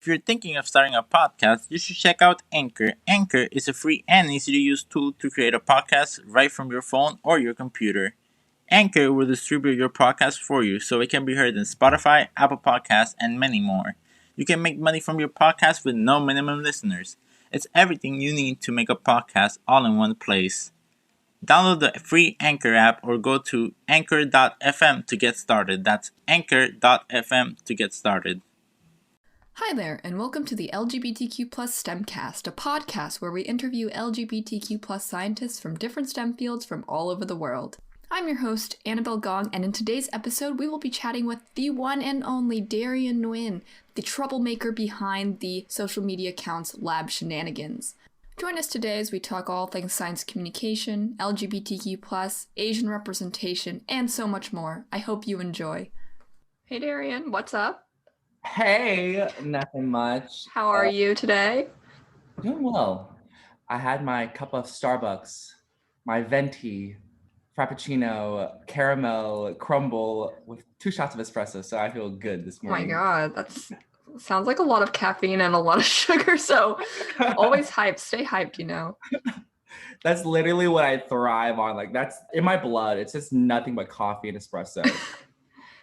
If you're thinking of starting a podcast, you should check out Anchor. Anchor is a free and easy to use tool to create a podcast right from your phone or your computer. Anchor will distribute your podcast for you so it can be heard in Spotify, Apple Podcasts, and many more. You can make money from your podcast with no minimum listeners. It's everything you need to make a podcast all in one place. Download the free Anchor app or go to anchor.fm to get started. That's anchor.fm to get started. Hi there, and welcome to the LGBTQ plus STEMcast, a podcast where we interview LGBTQ plus scientists from different STEM fields from all over the world. I'm your host, Annabel Gong, and in today's episode, we will be chatting with the one and only Darrion Nguyen, the troublemaker behind the social media accounts Lab Shenanigans. Join us today as we talk all things science communication, LGBTQ+, Asian representation, and so much more. I hope you enjoy. Hey Darrion, what's up? Hey, nothing much. How are you today? Doing well. I had my cup of Starbucks, my venti, frappuccino, caramel, crumble with 2 shots of espresso, so I feel good this morning. Oh my god, that sounds like a lot of caffeine and a lot of sugar, so always hyped. Stay hyped, you know. That's literally what I thrive on. Like, that's in my blood. It's just nothing but coffee and espresso.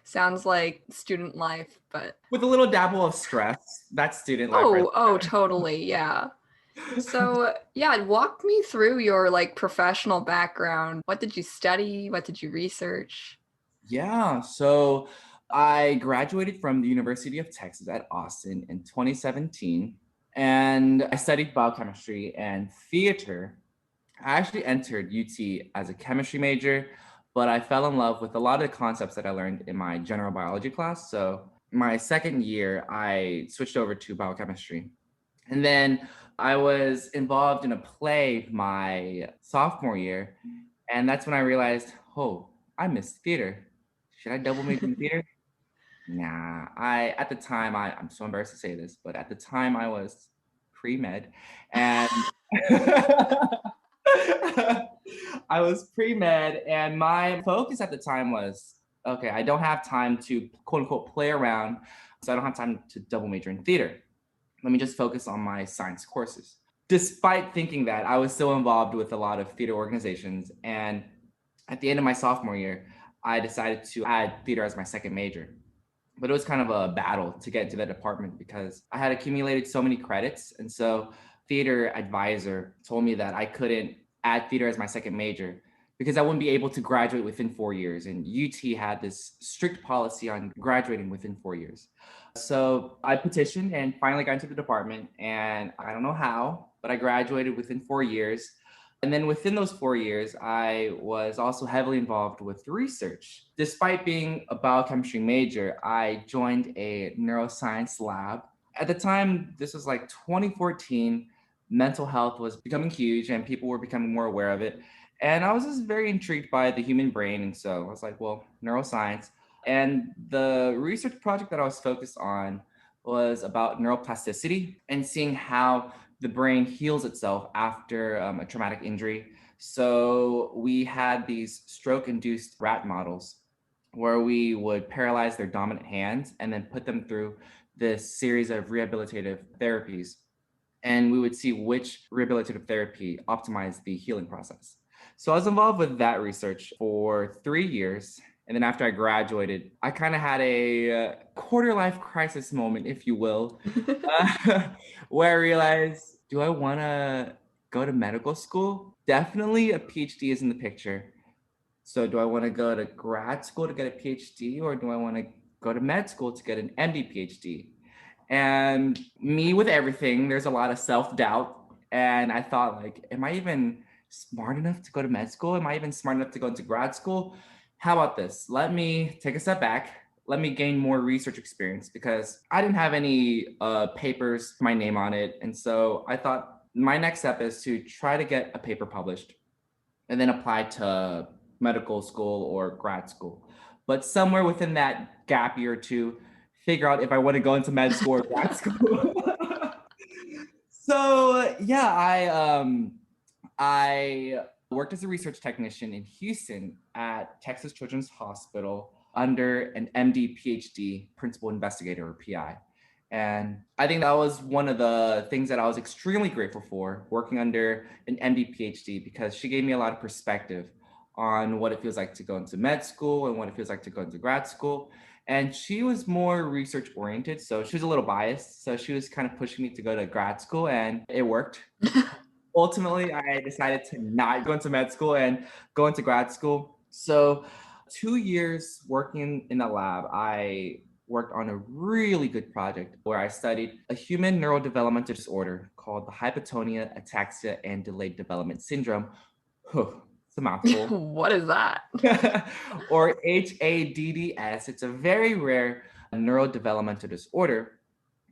Sounds like student life, but with a little dabble of stress. That's student life. Oh, totally, yeah. So, yeah, walk me through your professional background. What did you study? What did you research? Yeah, so I graduated from the University of Texas at Austin in 2017, and I studied biochemistry and theater. I actually entered UT as a chemistry major, but I fell in love with a lot of the concepts that I learned in my general biology class. So my second year, I switched over to biochemistry. And then I was involved in a play my sophomore year. And that's when I realized, oh, I miss theater. Should I double major in theater? Nah, at the time, I'm so embarrassed to say this, but at the time I was pre-med and I was pre-med, and my focus at the time was, okay, I don't have time to quote unquote play around, so I don't have time to double major in theater. Let me just focus on my science courses. Despite thinking that, I was still involved with a lot of theater organizations, and at the end of my sophomore year, I decided to add theater as my second major. But it was kind of a battle to get into that department because I had accumulated so many credits, and so theater advisor told me that I couldn't add theater as my second major because I wouldn't be able to graduate within 4 years. And UT had this strict policy on graduating within 4 years. So I petitioned and finally got into the department, and I don't know how, but I graduated within 4 years. And then within those 4 years, I was also heavily involved with research. Despite being a biochemistry major, I joined a neuroscience lab. At the time, this was like 2014, mental health was becoming huge and people were becoming more aware of it. And I was just very intrigued by the human brain. And so I was like, well, neuroscience. And the research project that I was focused on was about neuroplasticity and seeing how the brain heals itself after a traumatic injury. So we had these stroke-induced rat models where we would paralyze their dominant hands and then put them through this series of rehabilitative therapies. And we would see which rehabilitative therapy optimized the healing process. So I was involved with that research for 3 years. And then after I graduated, I kind of had a quarter life crisis moment, if you will, where I realized, do I want to go to medical school? Definitely a PhD is in the picture. So do I want to go to grad school to get a PhD, or do I want to go to med school to get an MD PhD? And me with everything, there's a lot of self-doubt. And I thought, like, am I even smart enough to go to med school? Am I even smart enough to go into grad school? How about this? Let me take a step back. Let me gain more research experience because I didn't have any papers, my name on it. And so I thought my next step is to try to get a paper published and then apply to medical school or grad school. But somewhere within that gap year or two, figure out if I want to go into med school or grad school. So yeah, I worked as a research technician in Houston at Texas Children's Hospital under an MD PhD, principal investigator or PI. And I think that was one of the things that I was extremely grateful for working under an MD PhD, because she gave me a lot of perspective on what it feels like to go into med school and what it feels like to go into grad school. And she was more research oriented. So she was a little biased. So she was kind of pushing me to go to grad school, and it worked. Ultimately, I decided to not go into med school and go into grad school. So 2 years working in the lab, I worked on a really good project where I studied a human neurodevelopmental disorder called the hypotonia, ataxia, and delayed development syndrome. It's a mouthful. What is that? Or HADDS. It's a very rare neurodevelopmental disorder.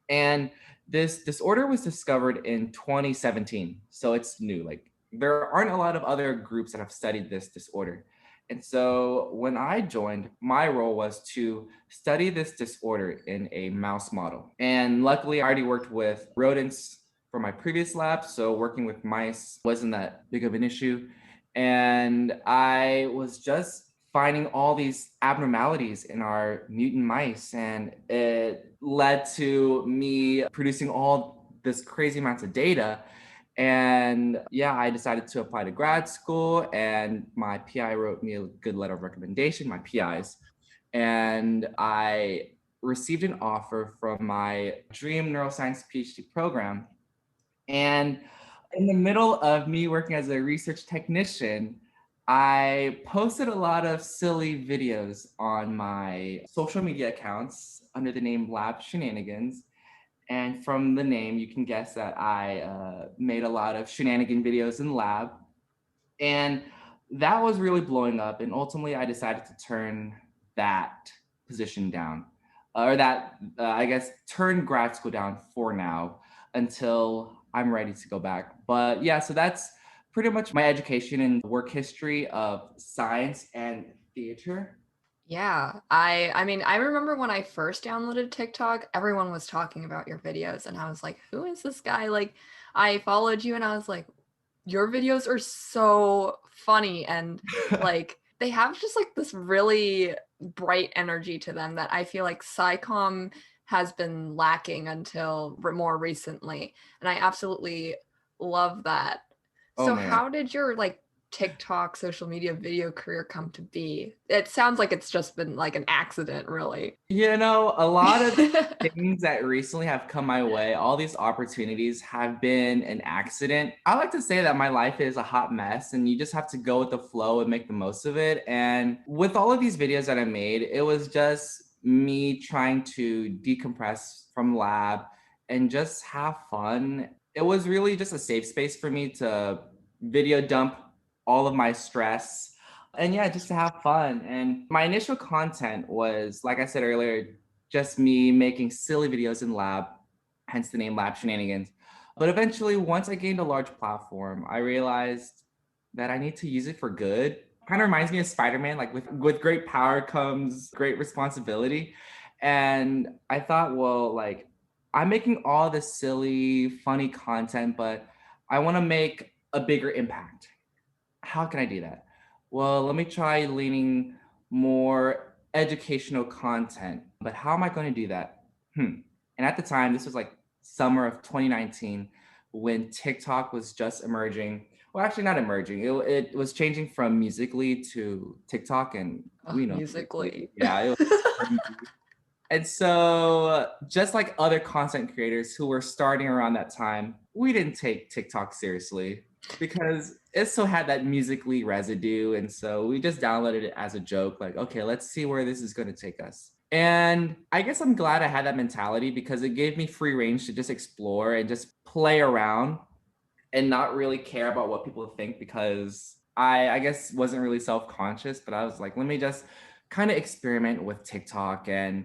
And this disorder was discovered in 2017. So it's new. Like, there aren't a lot of other groups that have studied this disorder. And so when I joined, my role was to study this disorder in a mouse model. And luckily, I already worked with rodents for my previous lab. So working with mice wasn't that big of an issue. And I was just finding all these abnormalities in our mutant mice. And it led to me producing all this crazy amounts of data. And yeah, I decided to apply to grad school, and my PI wrote me a good letter of recommendation, my PIs. And I received an offer from my dream neuroscience PhD program. And in the middle of me working as a research technician, I posted a lot of silly videos on my social media accounts under the name Lab Shenanigans. And from the name, you can guess that I made a lot of shenanigan videos in the lab. And that was really blowing up. And ultimately, I decided to turn that position down, or that, I guess, turn grad school down for now until I'm ready to go back. But yeah, so that's pretty much my education and work history of science and theater. Yeah, I mean, I remember when I first downloaded TikTok, everyone was talking about your videos, and I was like, who is this guy? Like, I followed you and I was like, your videos are so funny, and like they have just like this really bright energy to them that I feel like SciComm has been lacking until more recently, and I absolutely love that. Oh So man. how did your like TikTok social media video career come to be? It sounds like it's just been like an accident, really. You know, a lot of things that recently have come my way, all these opportunities have been an accident. I like to say that my life is a hot mess, and you just have to go with the flow and make the most of it. And with all of these videos that I made, it was just me trying to decompress from lab and just have fun. It was really just a safe space for me to video dump all of my stress, and yeah, just to have fun. And my initial content was, like I said earlier, just me making silly videos in lab, hence the name Lab Shenanigans. But eventually, once I gained a large platform, I realized that I need to use it for good. Kind of reminds me of Spider-Man, like with great power comes great responsibility. And I thought, well, like, I'm making all this silly, funny content, but I want to make a bigger impact. How can I do that? Well, let me try leaning more educational content. But how am I going to do that? And at the time, this was like summer of 2019, when TikTok was just emerging. Well, actually, not emerging. It was changing from Musically to TikTok, and Oh, we know musically. yeah, it was crazy. And so, just like other content creators who were starting around that time, we didn't take TikTok seriously because it still had that musically residue. And so we just downloaded it as a joke, like, okay, let's see where this is going to take us. And I guess I'm glad I had that mentality, because it gave me free range to just explore and just play around and not really care about what people think, because I guess wasn't really self-conscious, but I was like, let me just kind of experiment with TikTok. And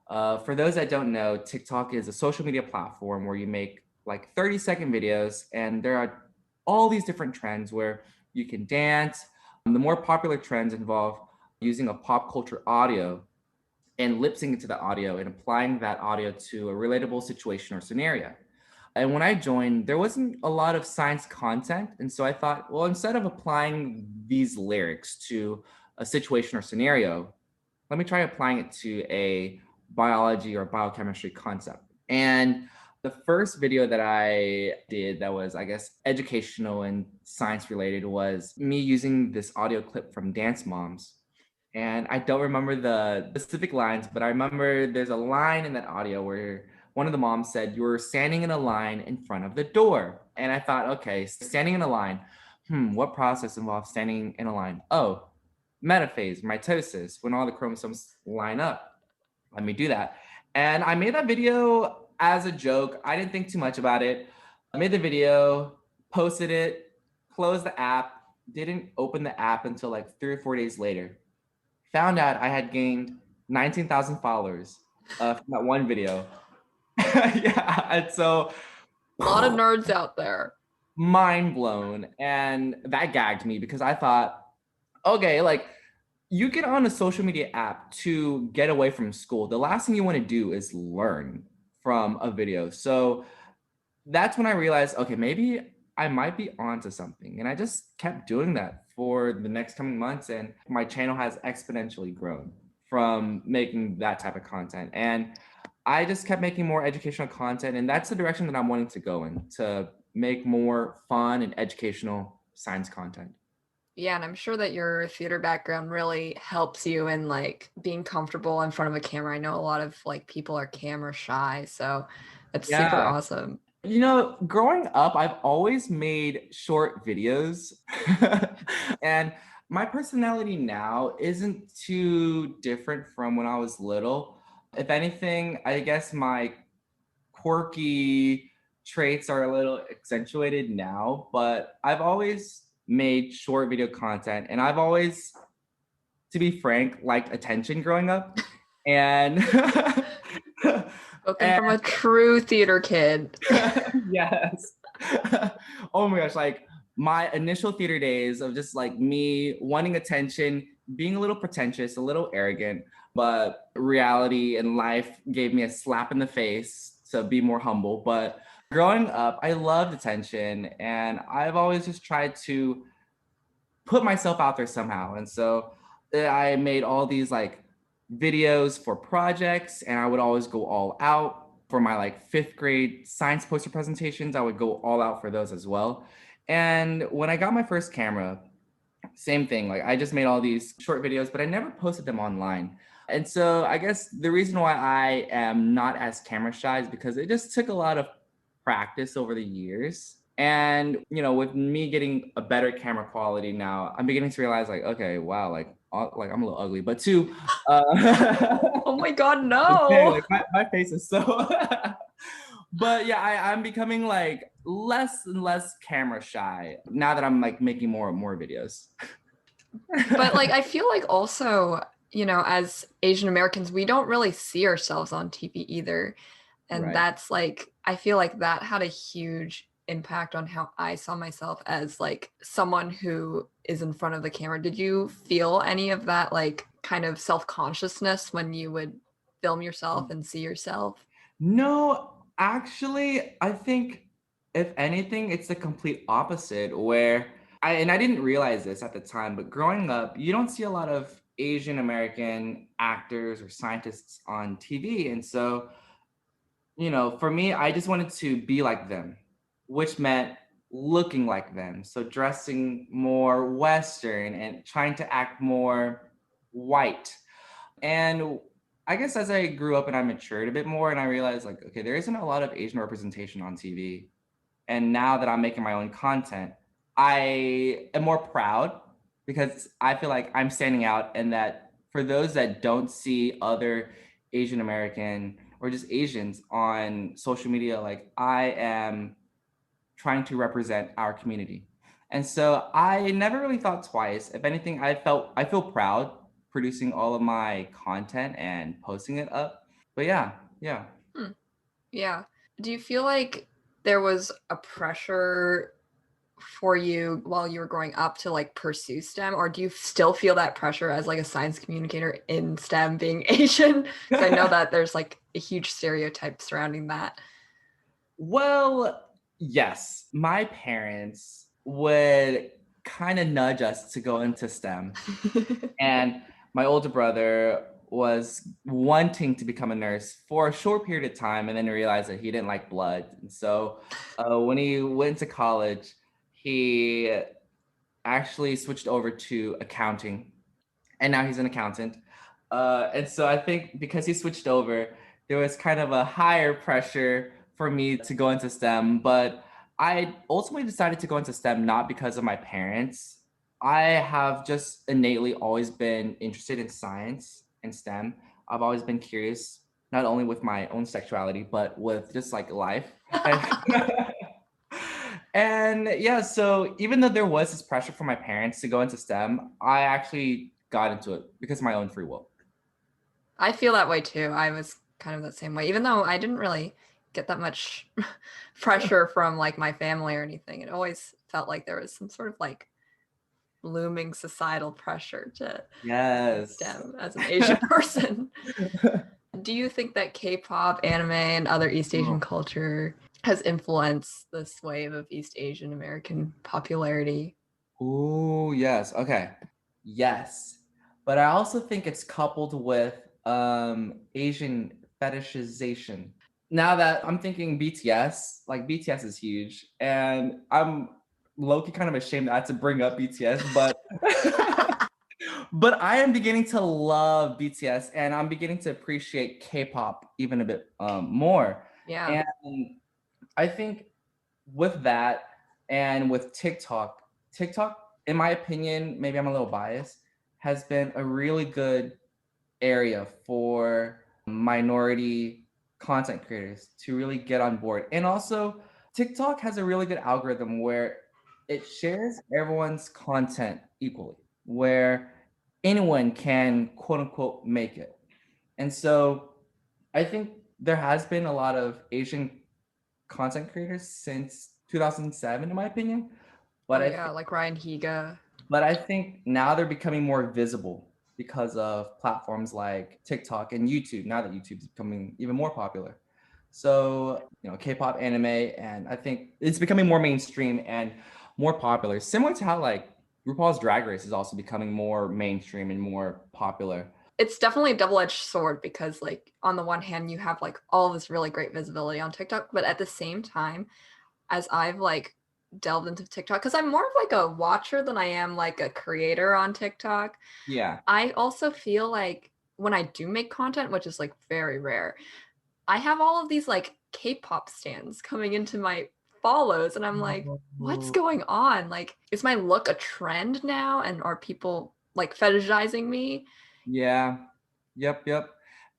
for those that don't know, TikTok is a social media platform where you make like 30-second videos, and there are all these different trends where you can dance. The more popular trends involve using a pop culture audio and lip syncing to the audio and applying that audio to a relatable situation or scenario. And when I joined, there wasn't a lot of science content. And so I thought, well, instead of applying these lyrics to a situation or scenario, let me try applying it to a biology or biochemistry concept. And the first video that I did that was, I guess, educational and science related was me using this audio clip from Dance Moms. And I don't remember the specific lines, but I remember there's a line in that audio where one of the moms said, "You were standing in a line in front of the door." And I thought, okay, standing in a line. What process involves standing in a line? Oh, metaphase, mitosis, when all the chromosomes line up. Let me do that. And I made that video as a joke. I didn't think too much about it. I made the video, posted it, closed the app, didn't open the app until like 3 or 4 days later. Found out I had gained 19,000 followers from that one video. Yeah, and so A lot of nerds out there. mind blown. And that gagged me because I thought, okay, like you get on a social media app to get away from school. The last thing you want to do is learn from a video. So that's when I realized, okay, maybe I might be onto something. And I just kept doing that for the next coming months. And my channel has exponentially grown from making that type of content. And I just kept making more educational content. And that's the direction that I'm wanting to go in, to make more fun and educational science content. Yeah, and I'm sure that your theater background really helps you in like being comfortable in front of a camera. I know a lot of like people are camera shy, so that's super Yeah. awesome. You know, growing up, I've always made short videos. And my personality now isn't too different from when I was little. If anything, I guess my quirky traits are a little accentuated now, but I've always made short video content and I've always, to be frank, liked attention growing up. And Spoken from a true theater kid. yes. Oh my gosh, like my initial theater days of just like me wanting attention, being a little pretentious, a little arrogant, but reality and life gave me a slap in the face to be more humble. But growing up, I loved attention and I've always just tried to put myself out there somehow. And so I made all these like videos for projects and I would always go all out. For my like fifth grade science poster presentations, I would go all out for those as well. And when I got my first camera, same thing. Like I just made all these short videos, but I never posted them online. And so I guess the reason why I am not as camera shy is because it just took a lot of practice over the years. And, you know, with me getting a better camera quality now, I'm beginning to realize like, okay, wow, like I'm a little ugly, but two, Oh my God, okay, no. like my face is so, but yeah, I'm becoming like less and less camera shy now that I'm like making more and more videos. But like I feel like also, you know, as Asian Americans, we don't really see ourselves on TV either. And Right. that's like I feel like that had a huge impact on how I saw myself as like someone who is in front of the camera. Did you feel any of that like kind of self-consciousness when you would film yourself and see yourself? No, actually, I think if anything, it's the complete opposite where I didn't realize this at the time, but growing up, you don't see a lot of Asian American actors or scientists on TV. And so, you know, for me, I just wanted to be like them, which meant looking like them. So dressing more Western and trying to act more white. And I guess as I grew up and I matured a bit more and I realized like, okay, there isn't a lot of Asian representation on TV. And now that I'm making my own content, I am more proud because I feel like I'm standing out and that for those that don't see other Asian American or just Asians on social media, like I am trying to represent our community. And so I never really thought twice. If anything, I feel proud producing all of my content and posting it up. But yeah, yeah. Yeah. Do you feel like there was a pressure for you while you were growing up to like pursue STEM, or do you still feel that pressure as like a science communicator in STEM being Asian? Because I know that there's like a huge stereotype surrounding that. Well, yes, my parents would kind of nudge us to go into STEM. And my older brother was wanting to become a nurse for a short period of time and then realized that he didn't like blood. And so when he went to college, he actually switched over to accounting, and now he's an accountant. And so I think because he switched over, there was kind of a higher pressure for me to go into STEM. But I ultimately decided to go into STEM not because of my parents. I have just innately always been interested in science and STEM. I've always been curious, not only with my own sexuality, but with just like life. And yeah, so even though there was this pressure from my parents to go into STEM, I actually got into it because of my own free will. I feel that way too. I was kind of the same way, even though I didn't really get that much pressure from like my family or anything. It always felt like there was some sort of like looming societal pressure to Yes. STEM as an Asian person. Do you think that K-pop, anime, and other East Asian culture has influenced this wave of East Asian American popularity? Ooh, yes. Okay. Yes. But I also think it's coupled with Asian fetishization. Now that I'm thinking BTS, like BTS is huge, and I'm low-key kind of ashamed that I had to bring up BTS, but but I am beginning to love BTS, and I'm beginning to appreciate K-pop even a bit more. Yeah. And I think with that and with TikTok, in my opinion, maybe I'm a little biased, has been a really good area for minority content creators to really get on board. And also, TikTok has a really good algorithm where it shares everyone's content equally, where anyone can quote unquote make it. And so I think there has been a lot of Asian content creators since 2007, in my opinion. But Like Ryan Higa. but I think now they're becoming more visible because of platforms like TikTok and YouTube, now that YouTube's becoming even more popular. So, K-pop, anime, and I think it's becoming more mainstream and more popular, similar to how like RuPaul's Drag Race is also becoming more mainstream and more popular. It's definitely a double-edged sword because like on the one hand you have like all this really great visibility on TikTok, but at the same time, as I've like delved into TikTok, because I'm more of like a watcher than I am like a creator on TikTok. Yeah. I also feel like when I do make content, which is like very rare, I have all of these like K-pop stands coming into my follows, and I'm like, what's going on? Like, is my look a trend now? And are people like fetishizing me? Yeah. Yep.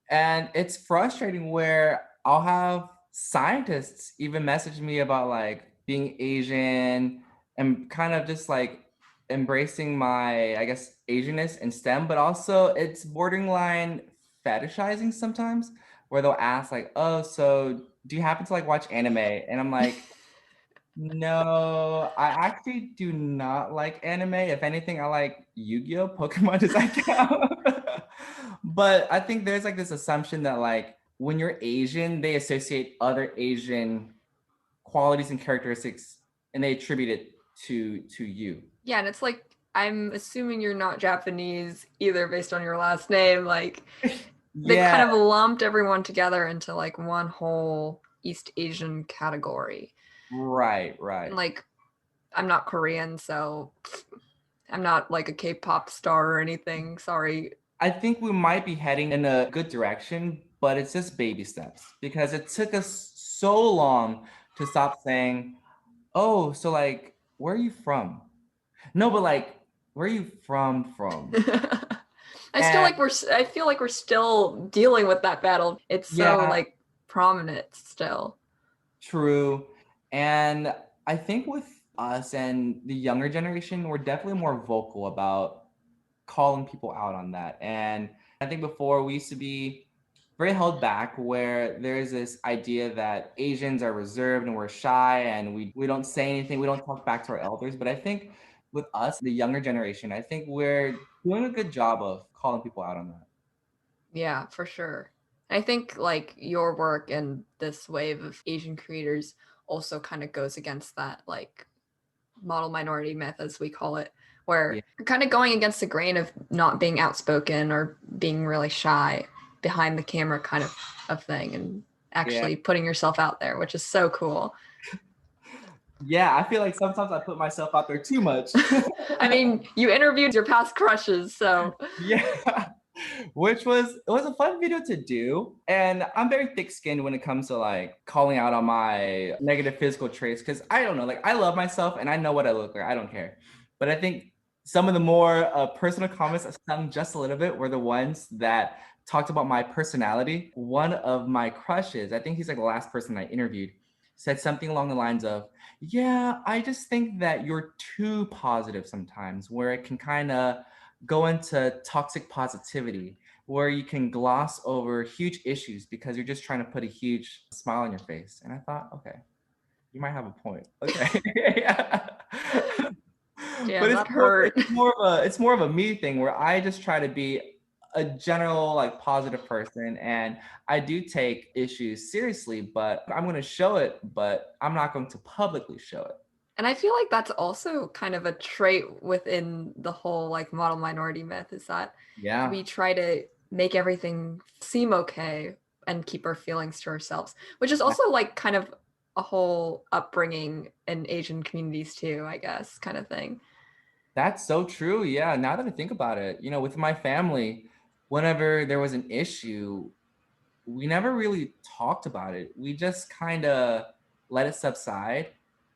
And it's frustrating where I'll have scientists even message me about like being Asian and kind of just like embracing my, I guess, Asianness in STEM, but also it's borderline fetishizing sometimes where they'll ask like, oh, so do you happen to like watch anime? And I'm like, no, I actually do not like anime. If anything, I like Yu-Gi-Oh! Pokemon does that count? But I think there's like this assumption that like when you're Asian, they associate other Asian qualities and characteristics and they attribute it to you. Yeah, and it's like I'm assuming you're not Japanese either based on your last name. Like they've Yeah, kind of lumped everyone together into like one whole East Asian category. right. And like I'm not Korean, so I'm not like a K-pop star or anything. Sorry. I think we might be heading in a good direction, but it's just baby steps because it took us so long to stop saying, oh, so like, where are you from? No, but like, where are you from? And I feel like we're still dealing with that battle. It's so yeah, like prominent still. true. And I think with us and the younger generation, we're definitely more vocal about calling people out on that. And I think before we used to be very held back where there's this idea that Asians are reserved and we're shy and we don't say anything, we don't talk back to our elders. But I think with us, the younger generation, I think we're doing a good job of calling people out on that. Yeah, for sure. I think like your work and this wave of Asian creators also kind of goes against that like model minority myth as we call it, where you're kind of going against the grain of not being outspoken or being really shy behind the camera kind of thing, and actually putting yourself out there, which is so cool. Yeah, I feel like sometimes I put myself out there too much. I mean, you interviewed your past crushes, so. Yeah, which was a fun video to do. And I'm very thick-skinned when it comes to like calling out on my negative physical traits, because I don't know, like I love myself and I know what I look like. I don't care. But I think some of the more personal comments that stung just a little bit were the ones that talked about my personality. One of my crushes, I think he's like the last person I interviewed, said something along the lines of, yeah, I just think that you're too positive sometimes, where it can kind of go into toxic positivity, where you can gloss over huge issues because you're just trying to put a huge smile on your face. And I thought, okay, you might have a point. Okay. Yeah. Damn, that hurt. It's more of a me thing, where I just try to be a general like positive person, and I do take issues seriously, but I'm going to show it, but I'm not going to publicly show it. And I feel like that's also kind of a trait within the whole like model minority myth, is that we try to make everything seem okay and keep our feelings to ourselves, which is also like kind of a whole upbringing in Asian communities too, I guess, kind of thing. That's so true. Yeah. Now that I think about it, with my family, whenever there was an issue, we never really talked about it. We just kind of let it subside.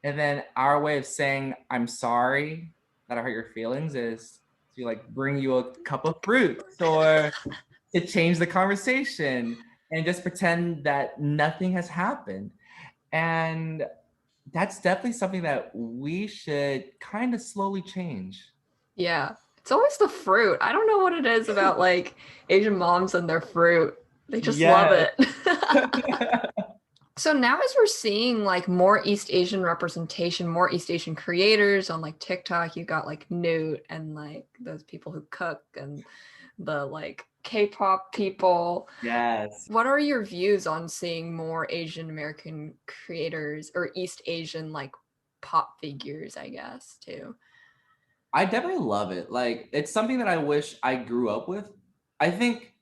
And then our way of saying, I'm sorry that I hurt your feelings, is to like bring you a cup of fruit, or to change the conversation and just pretend that nothing has happened. And that's definitely something that we should kind of slowly change. Yeah. It's always the fruit. I don't know what it is about like Asian moms and their fruit. They just love it. So now as we're seeing like more East Asian representation, more East Asian creators on like TikTok, you got like Newt and like those people who cook and the like K-pop people. Yes. What are your views on seeing more Asian American creators or East Asian like pop figures, I guess, too? I definitely love it. Like, it's something that I wish I grew up with. I think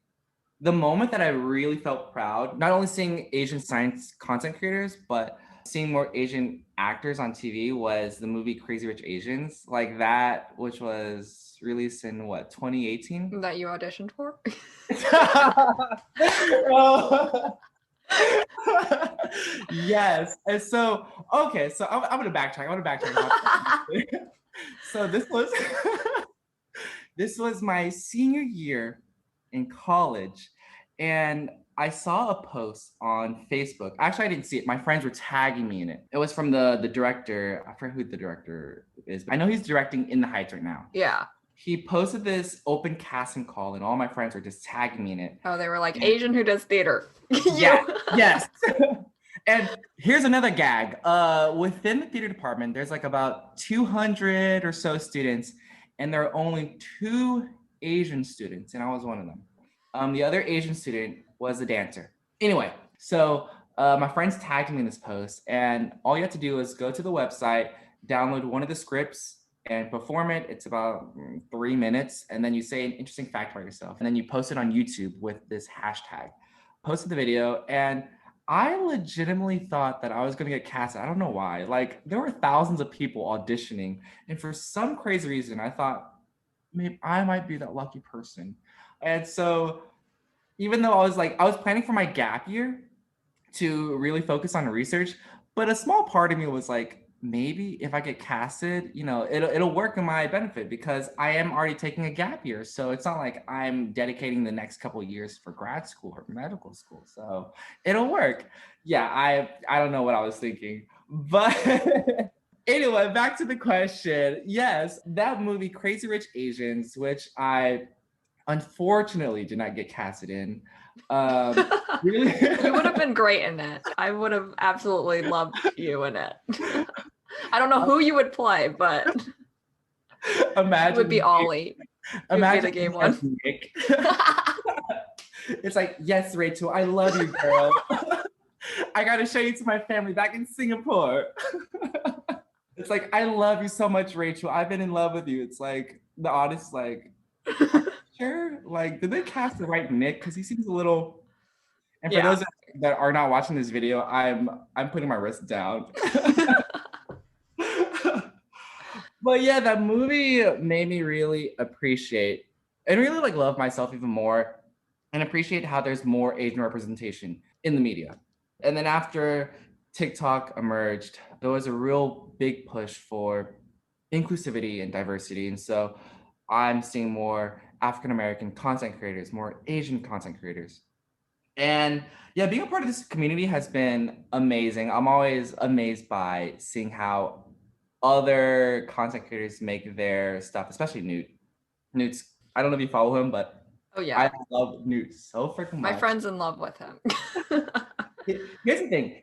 the moment that I really felt proud, not only seeing Asian science content creators, but seeing more Asian actors on TV, was the movie Crazy Rich Asians, like that, which was released in what, 2018? That you auditioned for? Yes. And so, okay, so I'm gonna backtrack. So this was my senior year in college, and I saw a post on Facebook. Actually, I didn't see it. My friends were tagging me in it. It was from the director. I forget who the director is, but I know he's directing In the Heights right now. Yeah. He posted this open casting call, and all my friends were just tagging me in it. Oh, they were like, Asian who does theater. Yes. And here's another gag. Within the theater department, there's like about 200 or so students, and there are only 2 Asian students, and I was one of them. The other Asian student was a dancer. Anyway, so my friends tagged me in this post, and all you have to do is go to the website, download one of the scripts, and perform it. It's about 3 minutes, and then you say an interesting fact about yourself, and then you post it on YouTube with this hashtag. Posted the video, and I legitimately thought that I was going to get casted. I don't know why. Like, there were thousands of people auditioning, and for some crazy reason, I thought maybe I might be that lucky person. And so, even though I was planning for my gap year to really focus on research, but a small part of me was like, maybe if I get casted, it'll work in my benefit, because I am already taking a gap year. So it's not like I'm dedicating the next couple of years for grad school or medical school. So it'll work. Yeah, I don't know what I was thinking. But anyway, back to the question. Yes, that movie, Crazy Rich Asians, which I unfortunately did not get casted in. Really? You would have been great in it. I would have absolutely loved you in it. I don't know who you would play, but imagine it would be Ollie. Imagine the game one. Nick. It's like, yes, Rachel, I love you, girl. I gotta show you to my family back in Singapore. It's like, I love you so much, Rachel. I've been in love with you. It's like the audience, like, sure, like, did they cast the right Nick? Because he seems a little. And for those that are not watching this video, I'm putting my wrist down. But yeah, that movie made me really appreciate and really like love myself even more and appreciate how there's more Asian representation in the media. And then after TikTok emerged, there was a real big push for inclusivity and diversity. And so I'm seeing more African American content creators, more Asian content creators. And yeah, being a part of this community has been amazing. I'm always amazed by seeing how other content creators make their stuff, especially Newt. Newt's, I don't know if you follow him, but Oh yeah. I love Newt so freaking much. My friend's in love with him. Here's the thing.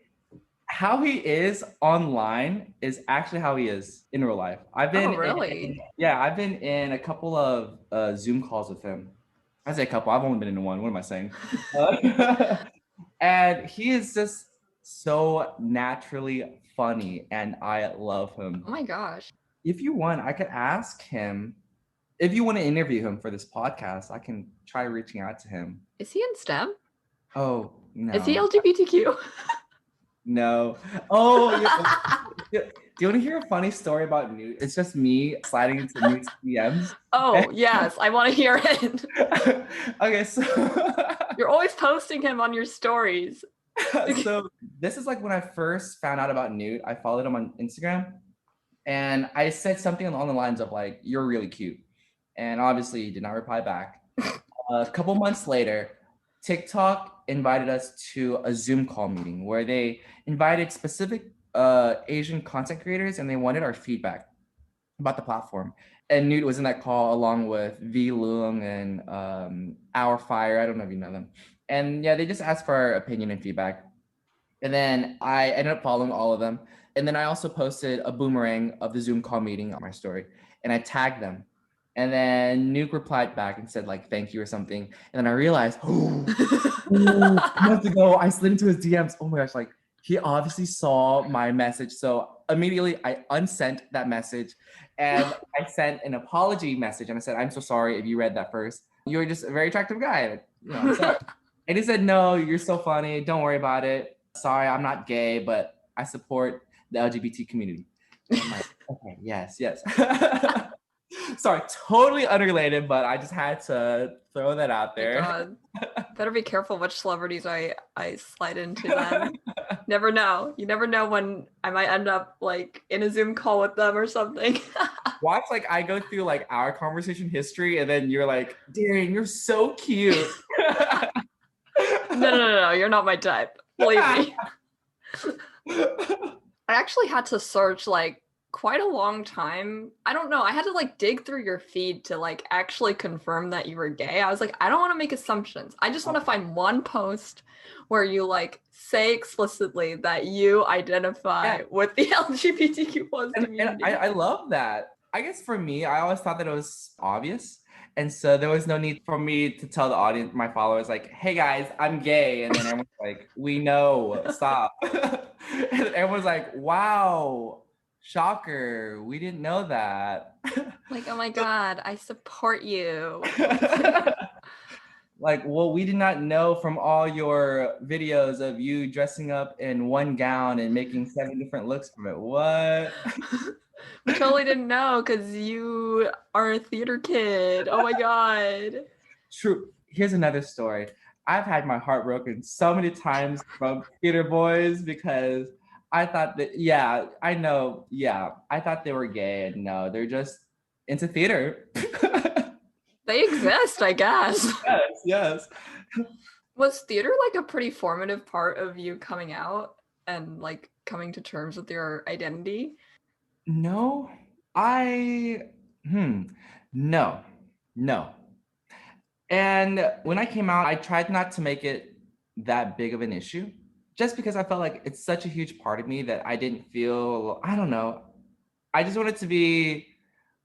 How he is online is actually how he is in real life. I've been I've been in a couple of Zoom calls with him. I say a couple, I've only been in one. What am I saying? And he is just so naturally funny and I love him. Oh my gosh. If you want, I could ask him. If you want to interview him for this podcast, I can try reaching out to him. Is he in STEM? Oh, no. Is he LGBTQ? No. Oh, yeah. Do you want to hear a funny story about Newt? It's just me sliding into Newt's DMs. Oh, yes. I want to hear it. Okay, so you're always posting him on your stories. So this is like when I first found out about Newt. I followed him on Instagram and I said something along the lines of like, "You're really cute." And obviously he did not reply back. A couple months later, TikTok invited us to a Zoom call meeting where they invited specific Asian content creators and they wanted our feedback about the platform. And Newt was in that call along with V Loong and Our Fire. I don't know if you know them. And yeah, they just asked for our opinion and feedback. And then I ended up following all of them. And then I also posted a boomerang of the Zoom call meeting on my story and I tagged them. And then Nuke replied back and said like, "Thank you" or something. And then I realized, months ago, I slid into his DMs. Oh my gosh, like he obviously saw my message. So immediately I unsent that message and I sent an apology message. And I said, "I'm so sorry if you read that first. You're just a very attractive guy." You know, so, and he said, "No, you're so funny. Don't worry about it. Sorry, I'm not gay, but I support the LGBT community." And I'm like, okay, yes. Sorry, totally unrelated, but I just had to throw that out there. God. Better be careful which celebrities I slide into then. Never know. You never know when I might end up like in a Zoom call with them or something. Watch like I go through like our conversation history and then you're like, "Darrion, you're so cute." No. You're not my type. Believe me. I actually had to search like quite a long time. I don't know. I had to like dig through your feed to like actually confirm that you were gay. I was like, I don't want to make assumptions. I just want to find one post where you like say explicitly that you identify with the LGBTQ plus community. And I love that. I guess for me, I always thought that it was obvious. And so there was no need for me to tell the audience, my followers, like, "Hey guys, I'm gay." And then everyone's like, "We know, stop." And everyone's like, "Wow. Shocker, we didn't know that." Like, oh my God, I support you. Like, well, we did not know from all your videos of you dressing up in one gown and making 7 different looks from it. What? We totally didn't know because you are a theater kid. Oh my God. True. Here's another story. I've had my heart broken so many times from theater boys because I thought that, I thought they were gay, and no, they're just into theater. They exist, I guess. Yes. Was theater like a pretty formative part of you coming out and like coming to terms with your identity? No, no. And when I came out, I tried not to make it that big of an issue. Just because I felt like it's such a huge part of me that I didn't feel, I don't know. I just wanted to be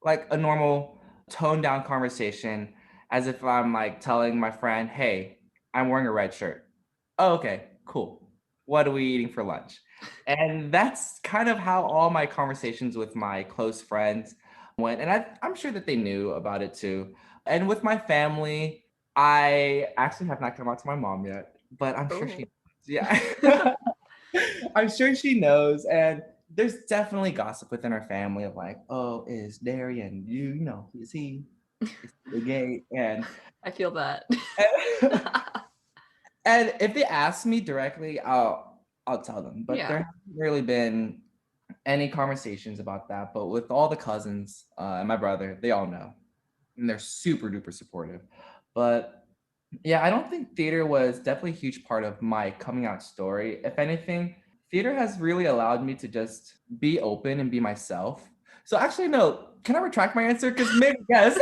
like a normal toned down conversation as if I'm like telling my friend, "Hey, I'm wearing a red shirt." "Oh, okay, cool." what are we eating for lunch? And that's kind of how all my conversations with my close friends went. And I'm sure that they knew about it too. And with my family, I actually have not come out to my mom yet, but I'm sure she knows. Yeah. I'm sure she knows. And there's definitely gossip within our family of like, oh, is Darrion, is he gay? And I feel that. and if they ask me directly, I'll tell them. But there haven't really been any conversations about that. But with all the cousins and my brother, they all know. And they're super duper supportive. But yeah, I don't think theater was definitely a huge part of my coming out story. If anything, theater has really allowed me to just be open and be myself. So actually, no, can I retract my answer? Because maybe yes.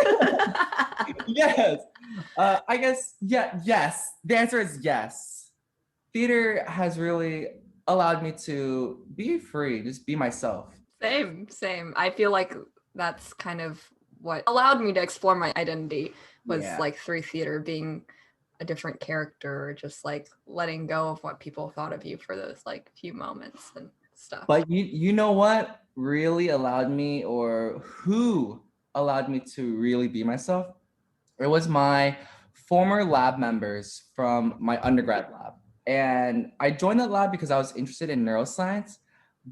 Yes. I guess, yes. The answer is yes. Theater has really allowed me to be free, just be myself. Same. I feel like that's kind of what allowed me to explore my identity was like through theater, being a different character, or just like letting go of what people thought of you for those like few moments and stuff. But you know what really allowed me, or who allowed me to really be myself? It was my former lab members from my undergrad lab. And I joined that lab because I was interested in neuroscience,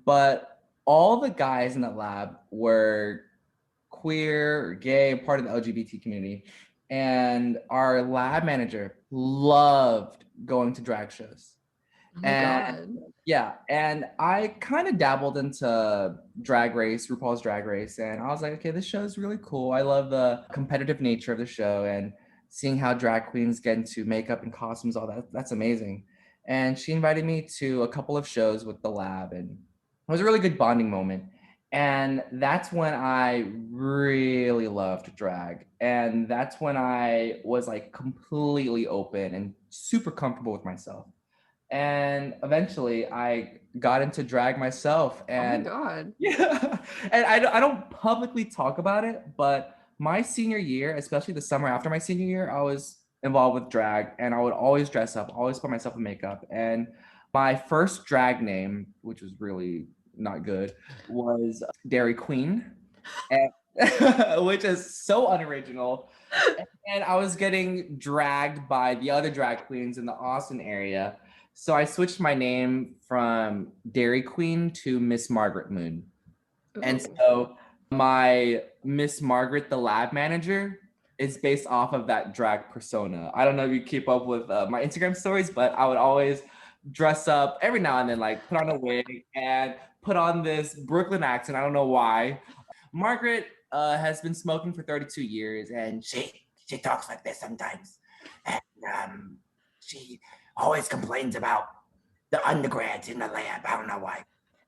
but all the guys in that lab were queer or gay, part of the LGBT community. And our lab manager loved going to drag shows. Oh my God. Yeah, and I kind of dabbled into Drag Race, RuPaul's Drag Race, and I was like, okay, this show is really cool. I love the competitive nature of the show and seeing how drag queens get into makeup and costumes, all that. That's amazing. And she invited me to a couple of shows with the lab, and it was a really good bonding moment. And that's when I really loved drag. And that's when I was like completely open and super comfortable with myself. And eventually I got into drag myself. And oh my God. yeah, and I don't publicly talk about it, but my senior year, especially the summer after my senior year, I was involved with drag, and I would always dress up, always put myself in makeup. And my first drag name, which was really not good, was Dairy Queen, and, which is so unoriginal. And I was getting dragged by the other drag queens in the Austin area. So I switched my name from Dairy Queen to Miss Margaret Moon. And so my Miss Margaret, the lab manager, is based off of that drag persona. I don't know if you keep up with my Instagram stories, but I would always dress up every now and then, like put on a wig and put on this Brooklyn accent. I don't know why. Margaret has been smoking for 32 years, and she talks like this sometimes. And she always complains about the undergrads in the lab. I don't know why.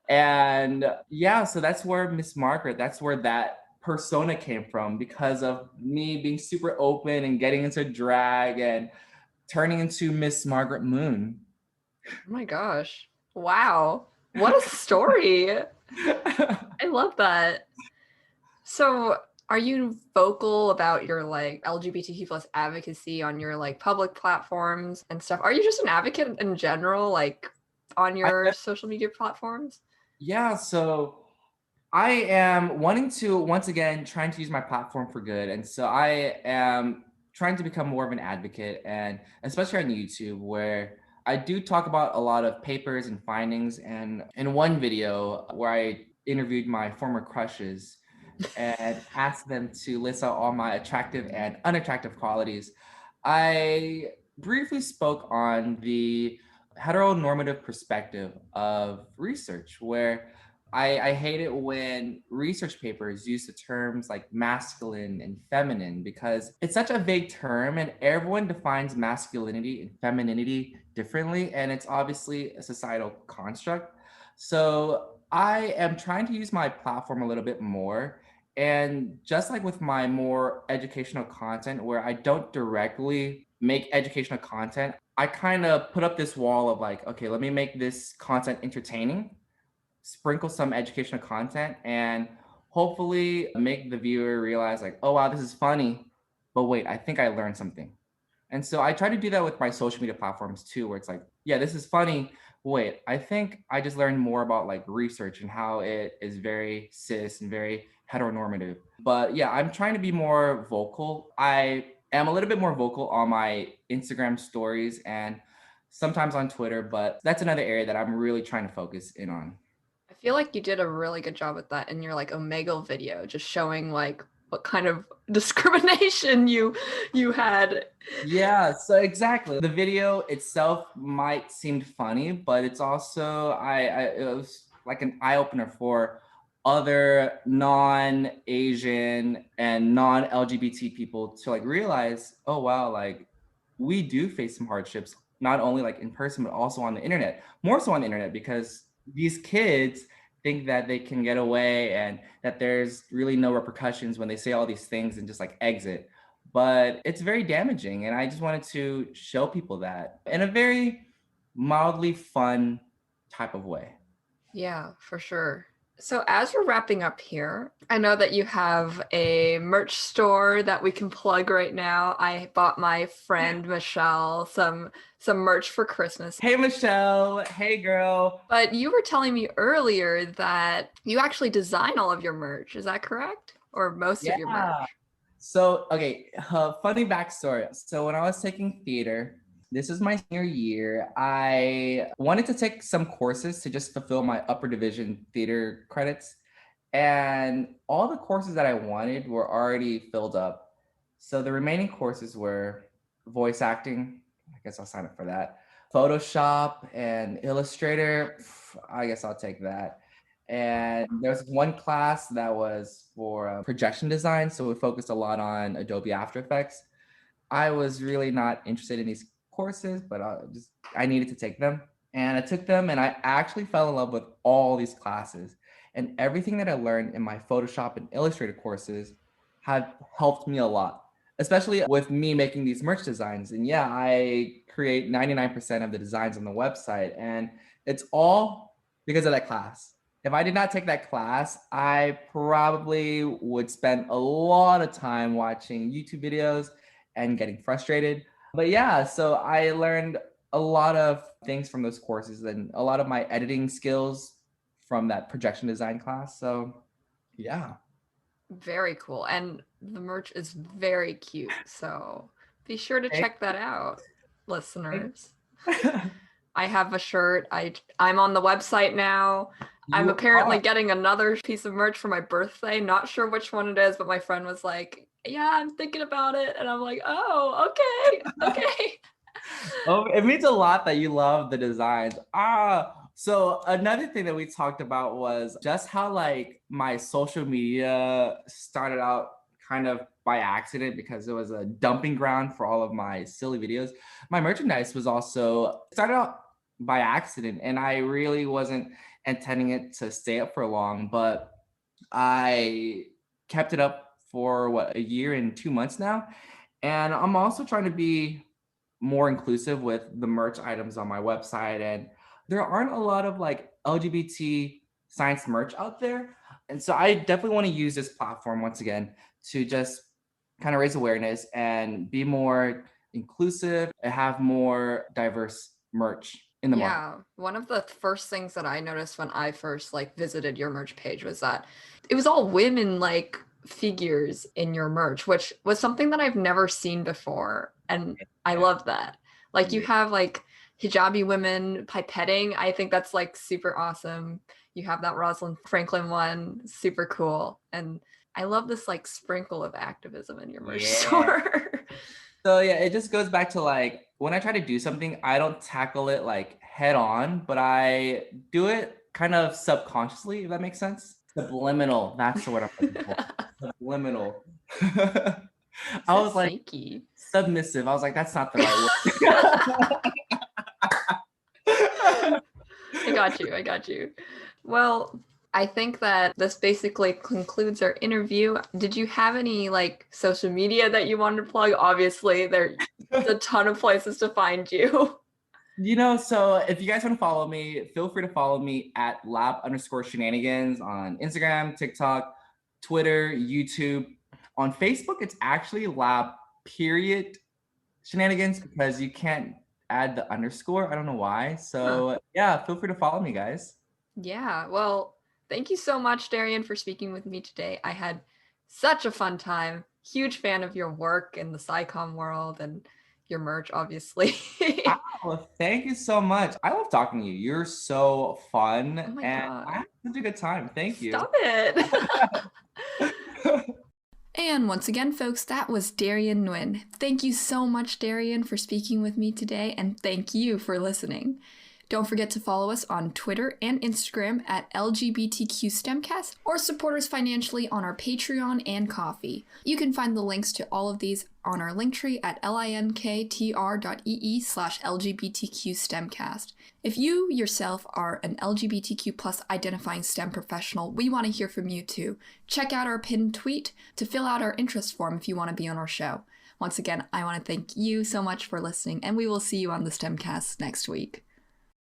And yeah, so that's where Miss Margaret, that's where that persona came from, because of me being super open and getting into drag and turning into Miss Margaret Moon. Oh my gosh. Wow. What a story. I love that. So are you vocal about your like LGBTQ plus advocacy on your like public platforms and stuff? Are you just an advocate in general, like on your social media platforms? Yeah, so I am wanting to, once again, trying to use my platform for good. And so I am trying to become more of an advocate, and especially on YouTube, where I do talk about a lot of papers and findings. And in one video where I interviewed my former crushes and asked them to list out all my attractive and unattractive qualities, I briefly spoke on the heteronormative perspective of research, where I hate it when research papers use the terms like masculine and feminine, because it's such a vague term and everyone defines masculinity and femininity differently. And it's obviously a societal construct. So I am trying to use my platform a little bit more. And just like with my more educational content, where I don't directly make educational content, I kind of put up this wall of like, okay, let me make this content entertaining, sprinkle some educational content, and hopefully make the viewer realize like, oh wow, this is funny, but wait, I think I learned something. And so I try to do that with my social media platforms too, where it's like, yeah, this is funny. Wait, I think I just learned more about like research and how it is very cis and very heteronormative. But yeah, I'm trying to be more vocal. I am a little bit more vocal on my Instagram stories and sometimes on Twitter, but that's another area that I'm really trying to focus in on. I feel like you did a really good job with that in your like Omegle video, just showing like what kind of discrimination you had. Yeah, so exactly. The video itself might seem funny, but it's also it was like an eye opener for other non-Asian and non-LGBT people to like realize, oh wow, like we do face some hardships, not only like in person, but also on the internet. More so on the internet because these kids think that they can get away and that there's really no repercussions when they say all these things and just like exit, but it's very damaging. And I just wanted to show people that in a very mildly fun type of way. Yeah, for sure. So as we're wrapping up here, I know that you have a merch store that we can plug right now. I bought my friend Michelle some merch for Christmas. Hey, Michelle. Hey, girl. But you were telling me earlier that you actually design all of your merch. Is that correct? Or most of your merch? So, okay, funny backstory. So when I was taking theater, this is my senior year, I wanted to take some courses to just fulfill my upper division theater credits. And all the courses that I wanted were already filled up. So the remaining courses were voice acting. I guess I'll sign up for that. Photoshop and Illustrator. I guess I'll take that. And there's one class that was for projection design. So we focused a lot on Adobe After Effects. I was really not interested in these courses, but I needed to take them. And I took them and I actually fell in love with all these classes. And everything that I learned in my Photoshop and Illustrator courses have helped me a lot, especially with me making these merch designs. And yeah, I create 99% of the designs on the website. And it's all because of that class. If I did not take that class, I probably would spend a lot of time watching YouTube videos and getting frustrated. But yeah, so I learned a lot of things from those courses and a lot of my editing skills from that projection design class. So yeah. Very cool. And the merch is very cute. So be sure to check that out, listeners. I have a shirt. I'm on the website now. I'm apparently getting another piece of merch for my birthday. Not sure which one it is, but my friend was like, yeah, I'm thinking about it. And I'm like, oh, okay. Oh, it means a lot that you love the designs. So another thing that we talked about was just how like my social media started out kind of by accident because it was a dumping ground for all of my silly videos. My merchandise was also started out by accident and I really wasn't intending it to stay up for long, but I kept it up for a year and 2 months now. And I'm also trying to be more inclusive with the merch items on my website. And there aren't a lot of like LGBT science merch out there. And so I definitely want to use this platform once again to just kind of raise awareness and be more inclusive and have more diverse merch in the market. Yeah, one of the first things that I noticed when I first like visited your merch page was that it was all women like figures in your merch, which was something that I've never seen before. And I love that. Like you have like hijabi women pipetting. I think that's like super awesome. You have that Rosalind Franklin one, super cool. And I love this like sprinkle of activism in your merch store. So yeah, it just goes back to like when I try to do something, I don't tackle it like head on, but I do it kind of subconsciously, if that makes sense. Subliminal. That's the word I'm looking for. Subliminal. I was like sneaky. Submissive. I was like, that's not the right word. I got you. Well, I think that this basically concludes our interview. Did you have any like social media that you wanted to plug? Obviously, there's a ton of places to find you. So if you guys want to follow me, feel free to follow me at lab_shenanigans on Instagram, TikTok, Twitter, YouTube. On Facebook, it's actually lab_shenanigans because you can't add the underscore. I don't know why. So yeah, feel free to follow me, guys. Yeah, well, thank you so much, Darrion, for speaking with me today. I had such a fun time. Huge fan of your work in the SciComm world and your merch, obviously. Well, thank you so much. I love talking to you. You're so fun, Oh my and God. I had such a good time. Thank you. Stop it. And once again, folks, that was Darrion Nguyen. Thank you so much, Darrion, for speaking with me today, and thank you for listening. Don't forget to follow us on Twitter and Instagram at LGBTQ STEMcast or support us financially on our Patreon and Ko-fi. You can find the links to all of these on our linktree at linktr.ee/LGBTQ STEMcast. If you yourself are an LGBTQ plus identifying STEM professional, we want to hear from you too. Check out our pinned tweet to fill out our interest form if you want to be on our show. Once again, I want to thank you so much for listening, and we will see you on the STEMcast next week.